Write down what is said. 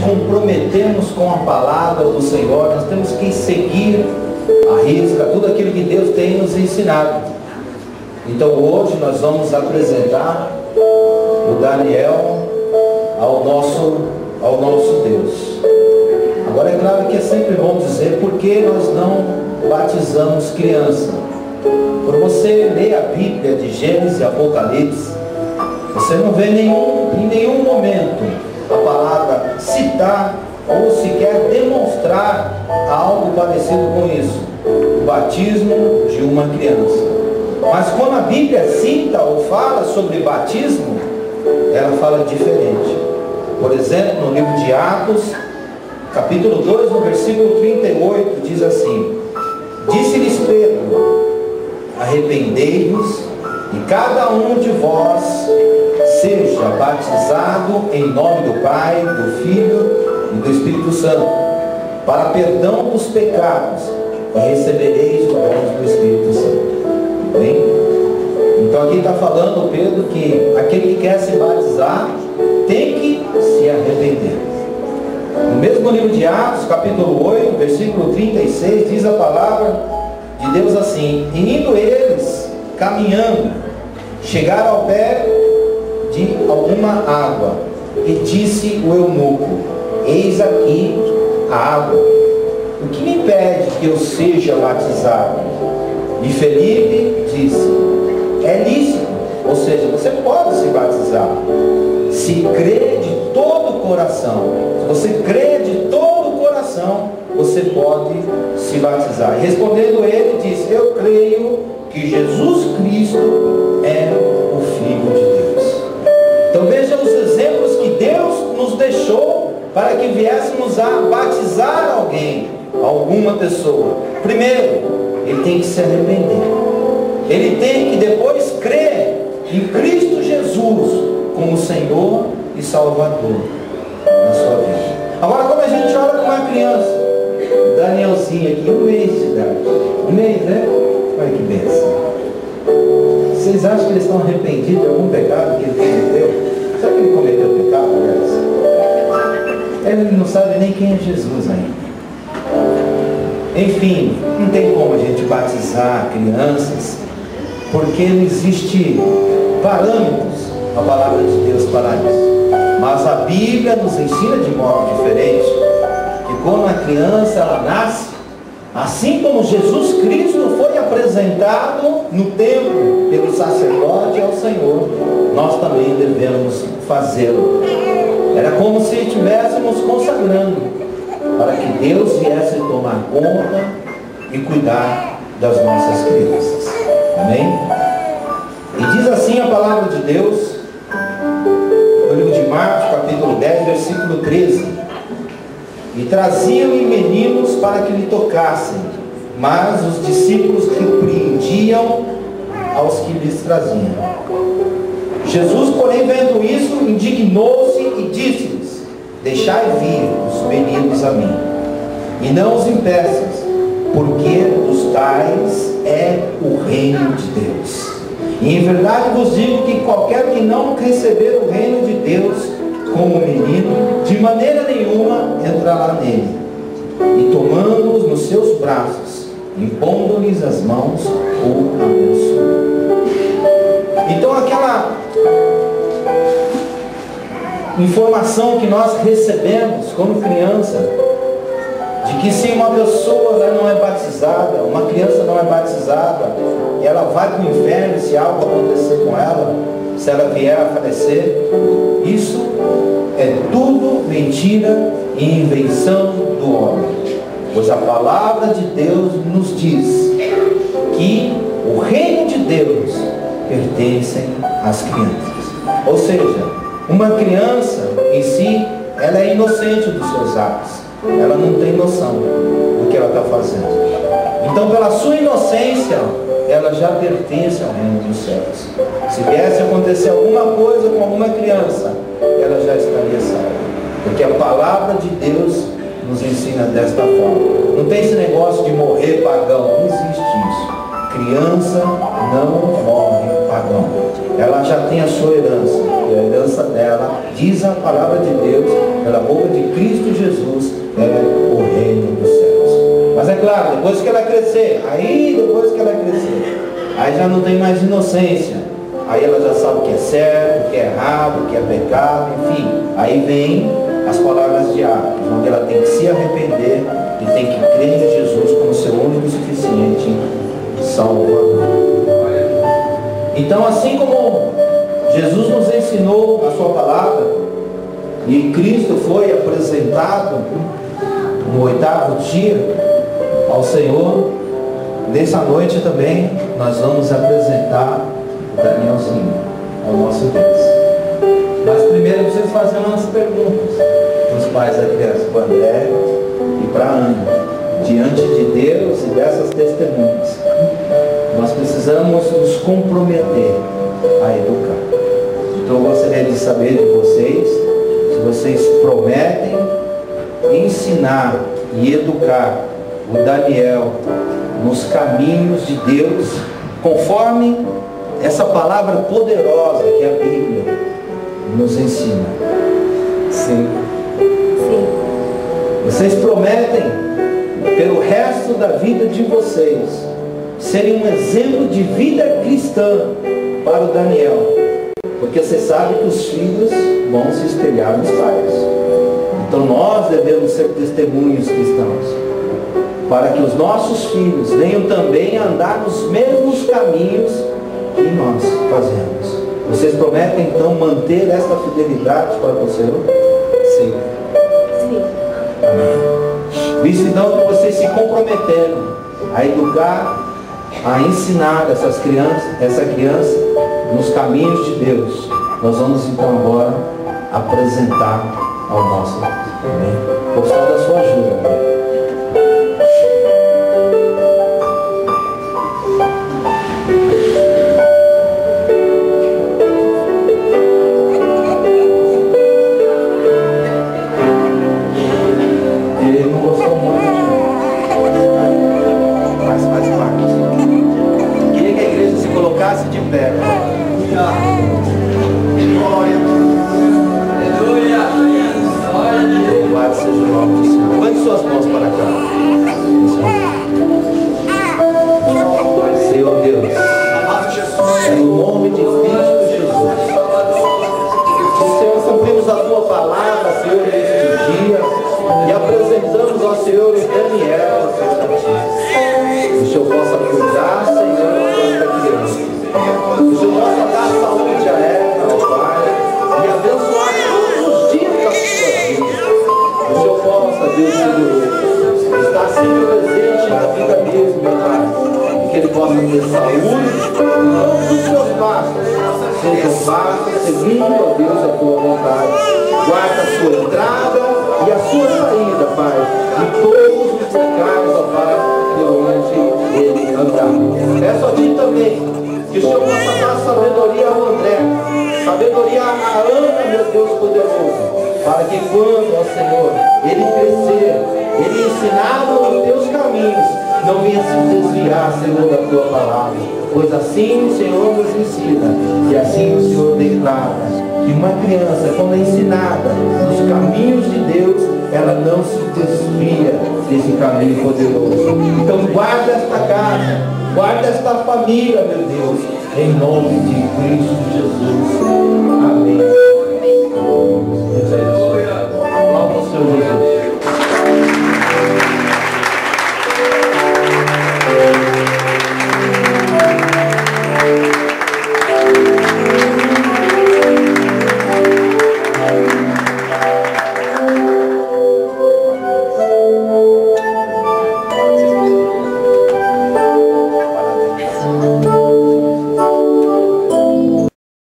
comprometermos com a palavra do Senhor, nós temos que seguir à risca tudo aquilo que Deus tem nos ensinado. Então hoje nós vamos apresentar o Daniel ao nosso Deus. Agora é claro que é sempre bom dizer por que nós não batizamos criança. Quando você lê a Bíblia de Gênesis e Apocalipse, você não vê em nenhum momento a palavra citar ou sequer demonstrar algo parecido com isso, o batismo de uma criança. Mas quando a Bíblia cita ou fala sobre batismo, ela fala diferente. Por exemplo, no livro de Atos, capítulo 2, no versículo 38, diz assim: disse-lhes Pedro: arrependei-vos e cada um de vós seja batizado em nome do Pai, do Filho e do Espírito Santo, para perdão dos pecados, e recebereis o dom do Espírito Santo. Bem? Então aqui está falando Pedro que aquele que quer se batizar tem que se arrepender. No mesmo livro de Atos, capítulo 8, versículo 36, diz a palavra de Deus assim: e indo eles caminhando, chegaram ao pé de alguma água, e disse o eunuco: eis aqui a água, o que me impede que eu seja batizado? E Felipe disse: é lícito, ou seja, você pode se batizar, se crê de todo o coração. Se você crê de todo o coração, você pode se batizar. E respondendo ele, disse: eu creio que Jesus Cristo é o Filho de Deus. Então veja os exemplos que Deus nos deixou para que viéssemos a batizar alguém, alguma pessoa. Primeiro, ele tem que se arrepender. Ele tem que depois crer em Cristo Jesus como Senhor e Salvador na sua vida. Agora, quando a gente olha para uma criança, Danielzinho aqui, 1 mês de idade, 1 mês, né? Olha que bênção. Vocês acham que eles estão arrependidos de algum pecado que ele cometeu? Será que ele cometeu pecado, aliás? Ele não sabe nem quem é Jesus ainda. Enfim, não tem como a gente batizar crianças, porque não existe parâmetros a palavra de Deus para isso. Mas a Bíblia nos ensina de modo diferente, que quando a criança ela nasce, assim como Jesus Cristo foi apresentado no templo pelo sacerdote ao Senhor, nós também devemos fazê-lo. Era como se estivéssemos consagrando, para que Deus viesse tomar conta e cuidar das nossas crianças. Amém? E diz assim a palavra de Deus, no livro de Marcos, capítulo 10, versículo 13: e traziam-lhe meninos para que lhe tocassem, mas os discípulos repreendiam aos que lhes traziam. Jesus, porém, vendo isso, indignou-se e disse-lhes: deixai vir os meninos a mim, e não os impeças, porque dos tais é o reino de Deus. E em verdade vos digo que qualquer que não receber o reino de Deus como menino, de maneira nenhuma entrará nele. E tomando-os nos seus braços, impondo-lhes as mãos, o abençoou. Então aquela informação que nós recebemos como criança, de que se uma pessoa não é batizada, uma criança não é batizada, ela vai para o inferno se algo acontecer com ela, se ela vier a falecer, isso é tudo mentira e invenção do homem. Pois a palavra de Deus nos diz que o reino de Deus pertence às crianças. Ou seja, uma criança em si, ela é inocente dos seus atos. Ela não tem noção do que ela está fazendo. Então, pela sua inocência, ela já pertence ao reino dos céus. Se viesse acontecer alguma coisa com alguma criança, ela já estaria salva. Porque a palavra de Deus nos ensina desta forma. Não tem esse negócio de morrer pagão. Não existe isso. Criança não morre pagão. Ela já tem a sua herança. E a herança dela, diz a palavra de Deus, pela boca de Cristo Jesus, é o reino dos céus. Mas é claro, depois que ela crescer, aí já não tem mais inocência. Aí ela já sabe o que é certo, o que é errado, o que é pecado, enfim. Aí vem as palavras de Atos, onde ela tem que se arrepender e tem que crer em Jesus como seu único e suficiente Salvador. Então, assim como Jesus nos ensinou a sua palavra e Cristo foi apresentado no 8º dia ao Senhor, nessa noite também nós vamos apresentar o Danielzinho ao nosso Deus. Mas primeiro eu preciso fazer umas perguntas para os pais da criança, para o André e para a Ana. Diante de Deus e dessas testemunhas, nós precisamos nos comprometer a educar. Então eu gostaria de saber de vocês, se vocês prometem ensinar e educar o Daniel nos caminhos de Deus, conforme essa palavra poderosa que a Bíblia nos ensina. Sim. Sim. Vocês prometem, pelo resto da vida de vocês, serem um exemplo de vida cristã para o Daniel. Porque você sabe que os filhos vão se espelhar nos pais. Então nós devemos ser testemunhos cristãos, para que os nossos filhos venham também a andar nos mesmos caminhos que nós fazemos. Vocês prometem então manter esta fidelidade para o Senhor? Sim. Sim. Amém. Visto então que vocês se comprometeram a educar, a ensinar essa criança nos caminhos de Deus, nós vamos então agora apresentar ao nosso Deus. Amém? Vou precisar da sua ajuda. Amém? Guarda esta família, meu Deus, em nome de Cristo Jesus. Amém.